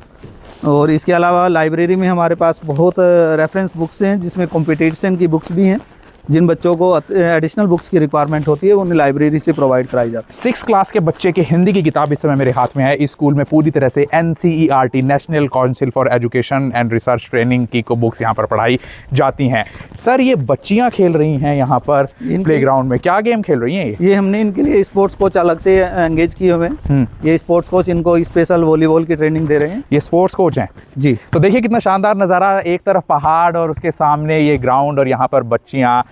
और इसके अलावा लाइब्रेरी में हमारे पास बहुत रेफरेंस बुक्स हैं, जिसमें कंपटीशन की बुक्स भी हैं। जिन बच्चों को एडिशनल बुक्स की रिक्वायरमेंट होती है उन्हें लाइब्रेरी से प्रोवाइड कराई जाती है। 6th क्लास के बच्चे की हिंदी की किताब इस समय मेरे हाथ में है। इस स्कूल में पूरी तरह से NCERT national council for education and research training की को बुक्स यहाँ पर पढ़ाई जाती हैं। सर ये बच्चियाँ खेल रही हैं यहाँ पर प्लेग्राउंड में, क्या गेम खेल रही हैं ये हमने इनके लिए स्पोर्ट्स कोच अलग से एंगेज किए हुए हैं। ये स्पोर्ट्स कोच इनको स्पेशल वॉलीबॉल की ट्रेनिंग दे रहे हैं। ये स्पोर्ट्स कोच हैं जी। तो देखिए कितना शानदार नज़ारा, एक तरफ पहाड़ और उसके सामने ये ग्राउंड और यहाँ पर बच्चियाँ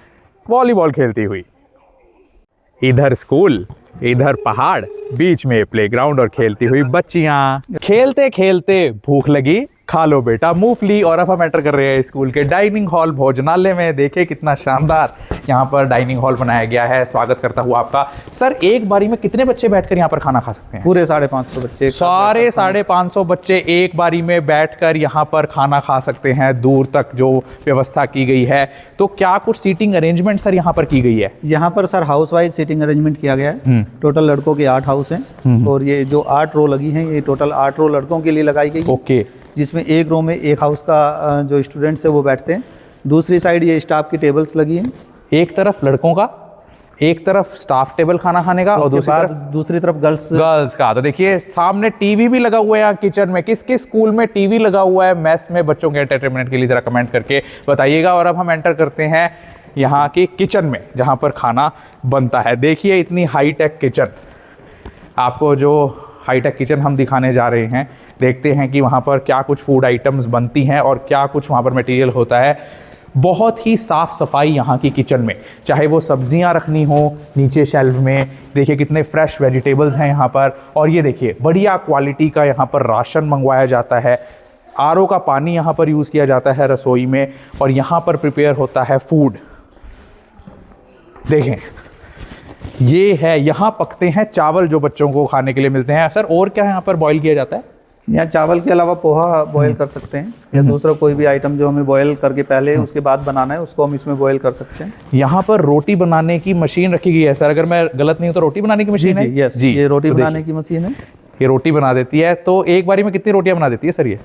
वॉलीबॉल खेलती हुई। इधर स्कूल, इधर पहाड़, बीच में प्लेग्राउंड और खेलती हुई बच्चियां। खेलते खेलते भूख लगी, खा लो बेटा मूंगफली। और अब हम एंटर कर रहे हैं स्कूल के डाइनिंग हॉल भोजनालय में। देखिए कितना शानदार यहाँ पर डाइनिंग हॉल बनाया गया है। स्वागत करता हूँ आपका। सर एक बारी में कितने बच्चे बैठकर यहाँ पर खाना खा सकते हैं? पूरे 550 बच्चे, सारे 550 बच्चे एक बारी में बैठकर यहाँ पर खाना खा सकते हैं। दूर तक जो व्यवस्था की गई है, तो क्या कुछ सीटिंग अरेंजमेंट सर यहाँ पर की गई है? यहाँ पर sir house wise seating arrangement किया गया है। टोटल लड़कों के 8 हाउस हैं और ये जो 8 रो लगी हैं, ये टोटल 8 रो लड़कों के लिए लगाई गई है। ओके। जिसमें एक रो में एक हाउस का जो स्टूडेंट्स है वो बैठते हैं। दूसरी साइड ये स्टाफ की टेबल्स लगी हैं। एक तरफ लड़कों का, एक तरफ स्टाफ टेबल खाना खाने का, और दूसरी तरफ गर्ल्स का। तो देखिए सामने टीवी भी लगा हुआ है किचन में। किस किस स्कूल में टीवी लगा हुआ है मेस में बच्चों के एंटरटेनमेंट के लिए, जरा कमेंट करके बताइएगा। और अब हम एंटर करते हैं यहाँ के किचन में जहाँ पर खाना बनता है। देखिए इतनी हाईटेक किचन, आपको जो हाईटेक किचन हम दिखाने जा रहे हैं, देखते हैं कि वहाँ पर क्या कुछ फूड आइटम्स बनती हैं और क्या कुछ वहाँ पर मटेरियल होता है। बहुत ही साफ़ सफाई यहाँ की किचन में, चाहे वो सब्जियाँ रखनी हो नीचे शेल्फ में। देखिए कितने फ्रेश वेजिटेबल्स हैं यहाँ पर। और ये देखिए बढ़िया क्वालिटी का यहाँ पर राशन मंगवाया जाता है। RO का पानी यहाँ पर यूज़ किया जाता है रसोई में, और यहाँ पर प्रिपेयर होता है फूड। देखें ये है, यहाँ पकते हैं चावल जो बच्चों को खाने के लिए मिलते हैं। सर और क्या यहाँ पर बॉईल किया जाता है? यहाँ चावल के अलावा पोहा बॉयल कर सकते हैं, या दूसरा कोई भी आइटम जो हमें बॉयल करके पहले उसके बाद बनाना है उसको हम इसमें बॉयल कर सकते हैं। यहाँ पर रोटी बनाने की मशीन रखी गई है सर, अगर मैं गलत नहीं हूँ तो रोटी बनाने की मशीन है? यस जी, ये रोटी बनाने की मशीन है। ये रोटी बना देती है। तो एक बारी में कितनी रोटियाँ बना देती है सर ये?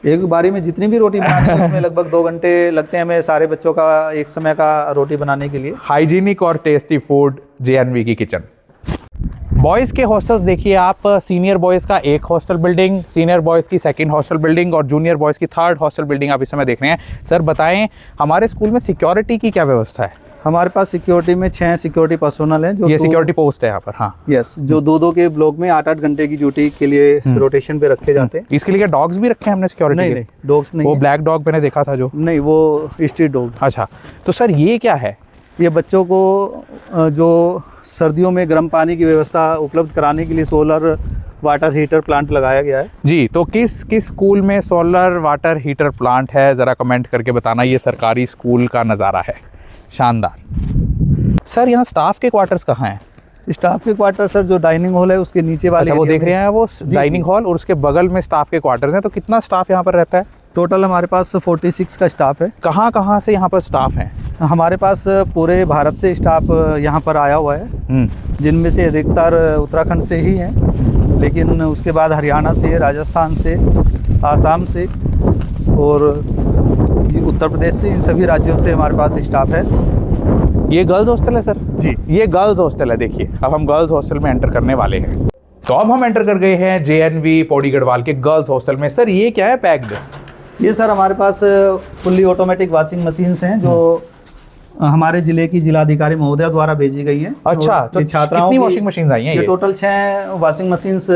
एक बारी में जितनी भी रोटी बनानी है उसमें लगभग 2 घंटे लगते हैं हमें सारे बच्चों का एक समय का रोटी बनाने के लिए। हाइजीनिक और टेस्टी फूड JNV की किचन। बॉयज़ के हॉस्टल्स देखिए आप, सीनियर बॉयज़ का एक हॉस्टल बिल्डिंग, सीनियर बॉयज़ की सेकंड हॉस्टल बिल्डिंग और जूनियर बॉयज़ की थर्ड हॉस्टल बिल्डिंग आप इस समय देख रहे हैं। सर बताएं हमारे स्कूल में सिक्योरिटी की क्या व्यवस्था है? हमारे पास सिक्योरिटी में 6 सिक्योरिटी पर्सोनल हैं जो ये सिक्योरिटी पोस्ट है यहाँ पर। हाँ यस, जो 2-2 के ब्लॉक में 8-8 घंटे की ड्यूटी के लिए रोटेशन पे रखे जाते हैं। इसके लिए डॉग्स भी रखे हैं हमने सिक्योरिटी? नहीं, डॉग्स नहीं। वो ब्लैक डॉग मैंने देखा था जो। नहीं, वो स्ट्रीट डॉग। अच्छा, तो सर ये क्या है? ये बच्चों को जो सर्दियों में गर्म पानी की व्यवस्था उपलब्ध कराने के लिए सोलर वाटर हीटर प्लांट लगाया गया है जी। तो किस किस स्कूल में सोलर वाटर हीटर प्लांट है, ज़रा कमेंट करके बताना। ये सरकारी स्कूल का नज़ारा है, शानदार। सर यहाँ स्टाफ के क्वार्टर्स कहाँ हैं? स्टाफ के क्वार्टर सर जो डाइनिंग हॉल है उसके नीचे वाले वो देख रहे हैं वो डाइनिंग हॉल, और उसके बगल में स्टाफ के क्वार्टर्स हैं। तो कितना स्टाफ यहाँ पर रहता है? टोटल हमारे पास 46 का स्टाफ है। कहाँ कहाँ से यहाँ पर स्टाफ हैं? हमारे पास पूरे भारत से स्टाफ यहाँ पर आया हुआ है, जिनमें से अधिकतर उत्तराखंड से ही हैं, लेकिन उसके बाद हरियाणा से, राजस्थान से, आसाम से और उत्तर प्रदेश से, इन सभी राज्यों से हमारे पास स्टाफ है। ये गर्ल्स हॉस्टल है सर? जी, ये गर्ल्स हॉस्टल है। देखिए अब हम गर्ल्स हॉस्टल में एंटर करने वाले हैं। तो अब हम एंटर कर गए हैं JNV पौड़ी गढ़वाल के गर्ल्स हॉस्टल में। सर ये क्या है पैक्ड? ये सर हमारे पास फुल्ली ऑटोमेटिक वॉशिंग मशीन्स हैं जो हमारे जिले की जिलाधिकारी महोदया द्वारा भेजी गई है। अच्छा, तो छात्राओं कितनी वॉशिंग मशीन आई हैं? ये टोटल 6 वॉशिंग मशीन्स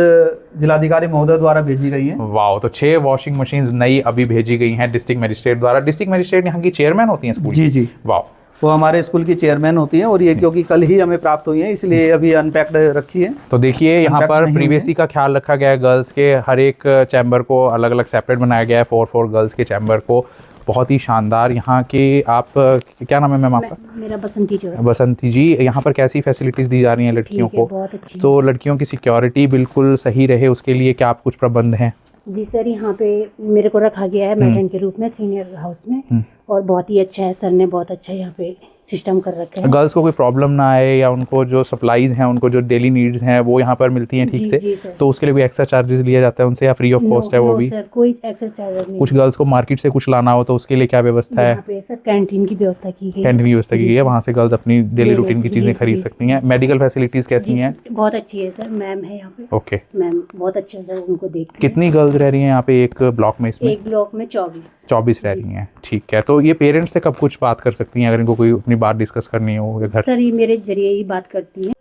जिलाधिकारी महोदया द्वारा भेजी गई हैं। वाह, तो 6 वॉशिंग मशीन्स नई अभी भेजी गई हैं डिस्ट्रिक्ट मजिस्ट्रेट द्वारा। डिस्ट्रिक्ट मजिस्ट्रेट यहाँ की चेयरमैन होती हैं स्कूल? जी। वाह, वो हमारे स्कूल की चेयरमैन होती हैं, और ये क्योंकि कल ही हमें प्राप्त हुई है इसलिए अभी अनपैक्ड रखी है। तो देखिए यहाँ पर प्रीवियसी का ख्याल रखा गया है। गर्ल्स के हर एक चैम्बर को अलग अलग सेपरेट बनाया गया है, 4 गर्ल्स के चैम्बर को। बहुत ही शानदार यहाँ के। आप क्या नाम है मैम आपका? मेरा बसंती जी। बसंती जी, यहाँ पर कैसी फैसिलिटीज़ दी जा रही हैं लड़कियों को? बहुत अच्छी। तो लड़कियों की सिक्योरिटी बिल्कुल सही रहे उसके लिए क्या आप कुछ प्रबंध हैं? जी सर, यहाँ पे मेरे को रखा गया है मैडम के रूप में सीनियर हाउस में, और बहुत ही अच्छा है। सर ने बहुत अच्छा यहाँ पे सिस्टम कर रखे हैं। गर्ल्स को कोई प्रॉब्लम ना आए या उनको जो सप्लाईज हैं, उनको जो डेली नीड्स हैं वो यहाँ पर मिलती हैं ठीक जी, से? जी सर। तो उसके लिए भी एक्स्ट्रा चार्जेस लिए जाते हैं उनसे या फ्री ऑफ कॉस्ट है वो भी? सर कोई एक्स्ट्रा चार्ज नहीं। कुछ गर्ल्स को मार्केट से कुछ लाना हो तो उसके लिए क्या व्यवस्था है? यहाँ पे सर कैंटीन की व्यवस्था की गई है। कैंटीन की व्यवस्था की जी गई है, सर। वहाँ से गर्ल्स अपनी डेली जी, रूटीन की जी, चीज़ें जी, खरीद जी, सकती जी, हैं। जी। मेडिकल फैसिलिटीज़ कैसी जी, हैं? बहुत अच्छी है सर, मैम है यहाँ पे। ओके। मैम बहुत अच्छे से उनको देखती हैं। कितनी गर्ल्स रह रही हैं यहाँ पे एक ब्लॉक में इसमें? एक ब्लॉक में 24 रह जी, रही हैं, ठीक है। तो ये पेरेंट्स से कब कुछ बात कर सकती हैं अगर इनको कोई अपनी बात डिस्कस करनी हो या घर? सर ये मेरे जरिए ही बात करती हैं।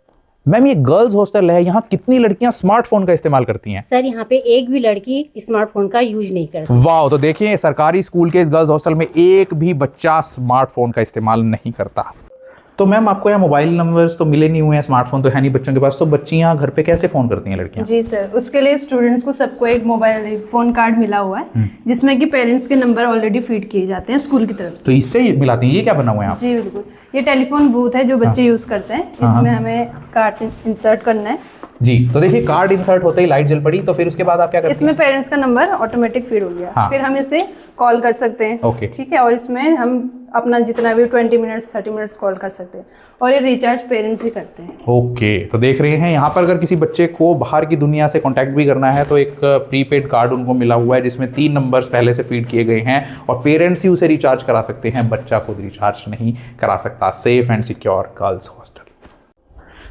मैम ये गर्ल्स हॉस्टल है, यहाँ कितनी लड़कियां स्मार्टफोन का इस्तेमाल करती हैं? सर यहाँ पे एक भी लड़की स्मार्टफोन का यूज नहीं करती। वाह, तो देखिए सरकारी स्कूल के इस गर्ल्स हॉस्टल में एक भी बच्चा स्मार्टफोन का इस्तेमाल नहीं करता। तो मैम आपको यहाँ मोबाइल नंबर्स तो मिले नहीं हुए हैं, स्मार्टफोन तो है नहीं बच्चों के पास, तो बच्चियाँ घर पे कैसे फ़ोन करती हैं लड़कियाँ? जी सर, उसके लिए स्टूडेंट्स को सबको एक मोबाइल फ़ोन कार्ड मिला हुआ है जिसमें कि पेरेंट्स के नंबर ऑलरेडी फीड किए जाते हैं स्कूल की तरफ से। तो इससे ही मिलाती हैं? ये क्या बना हुआ है यहाँ? जी बिल्कुल, ये टेलीफोन बूथ है जो बच्चे यूज़ करते हैं। इसमें हमें कार्ड इंसर्ट करना है। जी, तो देखिए कार्ड इंसर्ट होते ही लाइट जल पड़ी, तो फिर उसके बाद आप क्या करते हैं? इसमें पेरेंट्स का नंबर ऑटोमेटिक फीड हो गया। हाँ। फिर हम इसे कॉल कर सकते हैं। ओके। ठीक है, और इसमें हम अपना जितना भी 20 मिनट्स 30 मिनट्स कॉल कर सकते हैं और ये रिचार्ज पेरेंट्स ही करते हैं। ओके, तो देख रहे हैं यहाँ पर अगर किसी बच्चे को बाहर की दुनिया से कांटेक्ट भी करना है तो एक प्रीपेड कार्ड उनको मिला हुआ है जिसमें 3 नंबर्स पहले से फीड किए गए हैं और पेरेंट्स ही उसे रिचार्ज करा सकते हैं, बच्चा खुद रिचार्ज नहीं करा सकता। Safe and secure girls hostel.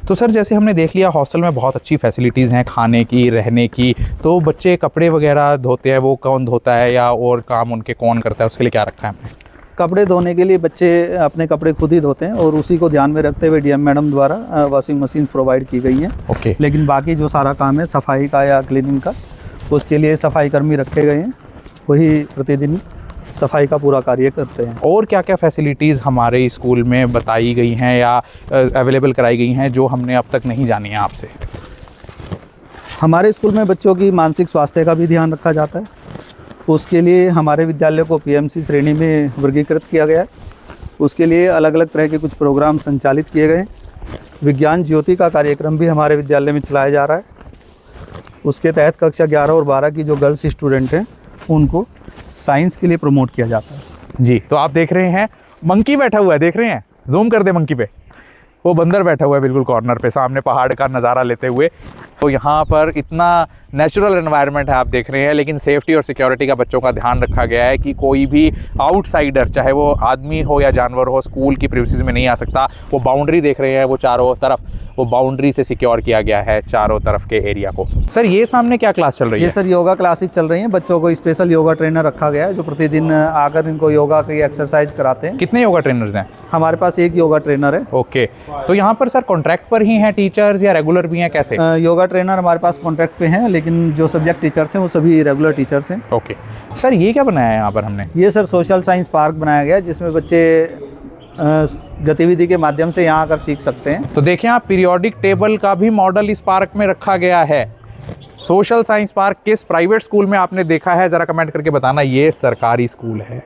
तो सर जैसे हमने देख लिया हॉस्टल में बहुत अच्छी फैसिलिटीज़ हैं खाने की, रहने की, तो बच्चे कपड़े वगैरह धोते हैं वो कौन धोता है या और काम उनके कौन करता है, उसके लिए क्या रखा है हमने? कपड़े धोने के लिए बच्चे अपने कपड़े खुद ही धोते हैं और उसी को ध्यान में रखते हुए डीएम मैडम द्वारा वॉशिंग मशीन प्रोवाइड की गई हैं। ओके। लेकिन बाकी जो सारा काम है सफाई का या क्लीनिंग का, उसके लिए सफाई कर्मी रखे गए हैं, वही प्रतिदिन सफाई का पूरा कार्य करते हैं। और क्या क्या फैसिलिटीज़ हमारे स्कूल में बताई गई हैं या अवेलेबल कराई गई हैं जो हमने अब तक नहीं जानी है आपसे? हमारे स्कूल में बच्चों की मानसिक स्वास्थ्य का भी ध्यान रखा जाता है। उसके लिए हमारे विद्यालय को पीएमसी श्रेणी में वर्गीकृत किया गया है। उसके लिए अलग अलग तरह के कुछ प्रोग्राम संचालित किए गए। विज्ञान ज्योति का कार्यक्रम भी हमारे विद्यालय में चलाया जा रहा है। उसके तहत कक्षा 11 और 12 की जो गर्ल्स स्टूडेंट हैं उनको साइंस के लिए प्रमोट किया जाता है। जी, तो आप देख रहे हैं मंकी बैठा हुआ है, देख रहे हैं, जूम कर दे मंकी पे, वो बंदर बैठा हुआ है बिल्कुल कॉर्नर पे सामने पहाड़ का नज़ारा लेते हुए। तो यहाँ पर इतना नेचुरल एनवायरनमेंट है आप देख रहे हैं, लेकिन सेफ्टी और सिक्योरिटी का बच्चों का ध्यान रखा गया है कि कोई भी आउटसाइडर, चाहे वो आदमी हो या जानवर हो, स्कूल की प्रीमिसेस में नहीं आ सकता। वो बाउंड्री देख रहे हैं, वो चारों तरफ वो बाउंड्री से सिक्योर किया गया है चारों तरफ के एरिया को। सर ये सामने क्या क्लास चल रही है? ये सर योगा क्लासेस चल रही हैं। बच्चों को स्पेशल योगा ट्रेनर रखा गया है जो प्रतिदिन आकर इनको योगा की एक्सरसाइज कराते हैं। कितने योगा ट्रेनर्स हैं? हमारे पास एक योगा ट्रेनर है। ओके, तो यहाँ पर सर कॉन्ट्रैक्ट पर ही हैं टीचर्स या रेगुलर भी हैं, कैसे? योगा ट्रेनर हमारे पास कॉन्ट्रैक्ट पे हैं, लेकिन जो सब्जेक्ट टीचर्स हैं वो सभी रेगुलर टीचर्स हैं। ओके सर, ये क्या बनाया है यहाँ पर हमने? ये सर सोशल साइंस पार्क बनाया गया है जिसमें बच्चे गतिविधि के माध्यम से यहाँ आकर सीख सकते हैं। तो देखें आप, पीरियोडिक टेबल का भी मॉडल इस पार्क में रखा गया है। सोशल साइंस पार्क किस प्राइवेट स्कूल में आपने देखा है, ज़रा कमेंट करके बताना। ये सरकारी स्कूल है।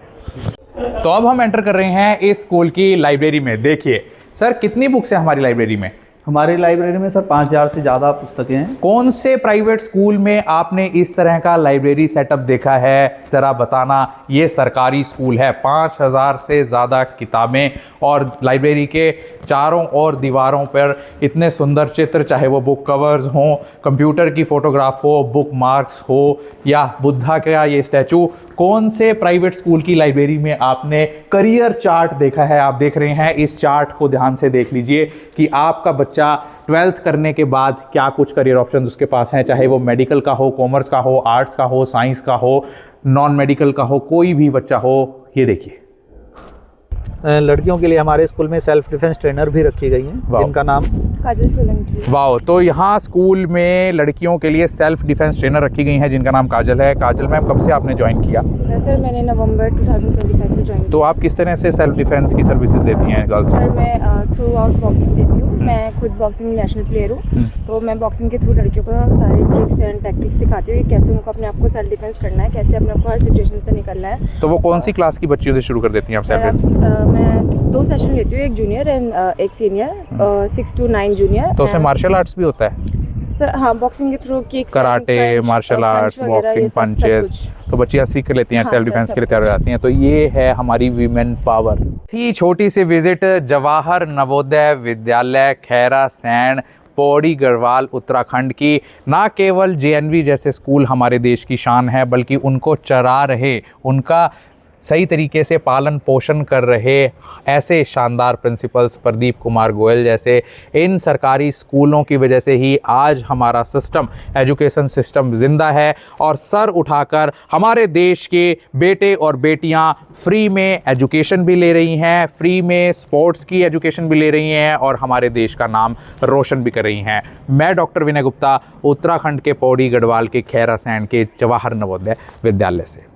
तो अब हम एंटर कर रहे हैं इस स्कूल की लाइब्रेरी में। देखिए सर, कितनी बुक्स हैं हमारी लाइब्रेरी में? हमारी लाइब्रेरी में सर 5000 से ज़्यादा पुस्तकें हैं। कौन से प्राइवेट स्कूल में आपने इस तरह का लाइब्रेरी सेटअप देखा है, ज़रा बताना। ये सरकारी स्कूल है। 5000 से ज़्यादा किताबें और लाइब्रेरी के चारों ओर दीवारों पर इतने सुंदर चित्र, चाहे वो बुक कवर्स हों, कंप्यूटर की फ़ोटोग्राफ हो, बुक मार्क्स हो या बुद्धा का ये स्टैचू। कौन से प्राइवेट स्कूल की लाइब्रेरी में आपने करियर चार्ट देखा है? आप देख रहे हैं, इस चार्ट को ध्यान से देख लीजिए कि आपका बच्चा 12th करने के बाद क्या कुछ करियर ऑप्शंस उसके पास हैं, चाहे वो मेडिकल का हो, कॉमर्स का हो, आर्ट्स का हो, साइंस का हो, नॉन मेडिकल का हो, कोई भी बच्चा हो। ये देखिए, लड़कियों के लिए हमारे स्कूल में सेल्फ डिफेंस ट्रेनर भी रखी गई हैं जिनका नाम काजल सोलंकी। वाह, तो यहाँ स्कूल में लड़कियों के लिए सेल्फ डिफेंस ट्रेनर रखी गई हैं जिनका नाम काजल है। काजल मैम, कब से आपने ज्वाइन किया? सर मैंने नवंबर 2025 से ज्वाइन तो आप किस तरह से सेल्फ डिफेंस की सर्विसेज देती हैं गर्ल्स? सर मैं थ्रू आउट बॉक्सिंग देती हूँ। मैं खुद बॉक्सिंग नेशनल प्लेयर हूँ, तो मैं बॉक्सिंग के थ्रू लड़कियों को सारे ट्रिक्स एंड टैक्टिक्स सिखाती हूँ कि कैसे उनको अपने आप को सेल्फ डिफेंस करना है, कैसे अपने आप को हर सिचुएशन से निकलना है। तो वो कौन सी क्लास की बच्चियों से शुरू कर देती हैं आप सेल्फ डिफेंस? मैं 2 सेशन लेती हूँ, एक जूनियर एंड एक सीनियर, 6 to 9 जूनियर। तो उसमें मार्शल आर्ट्स भी होता है? सर हाँ, बॉक्सिंग के through kicks, karate, martial arts, boxing, punches, तो बच्चियाँ सीख लेती हैं, सेल्फ डिफेंस के लिए तैयार हो जाती हैं। तो ये है हमारी वीमेन पावर। थी छोटी सी विजिट जवाहर नवोदय विद्यालय खैरा सैन पौड़ी गढ़वाल उत्तराखंड की। ना केवल जेएनवी जैसे स्कूल हमारे देश की शान है, बल्कि उनको चरा रहे, उनका सही तरीके से पालन पोषण कर रहे ऐसे शानदार प्रिंसिपल्स प्रदीप कुमार गोयल जैसे इन सरकारी स्कूलों की वजह से ही आज हमारा सिस्टम, एजुकेशन सिस्टम ज़िंदा है। और सर उठाकर हमारे देश के बेटे और बेटियां फ्री में एजुकेशन भी ले रही हैं, फ्री में स्पोर्ट्स की एजुकेशन भी ले रही हैं और हमारे देश का नाम रोशन भी कर रही हैं। मैं डॉक्टर विनय गुप्ता, उत्तराखंड के पौड़ी गढ़वाल के खैरा सैन के जवाहर नवोदय विद्यालय से।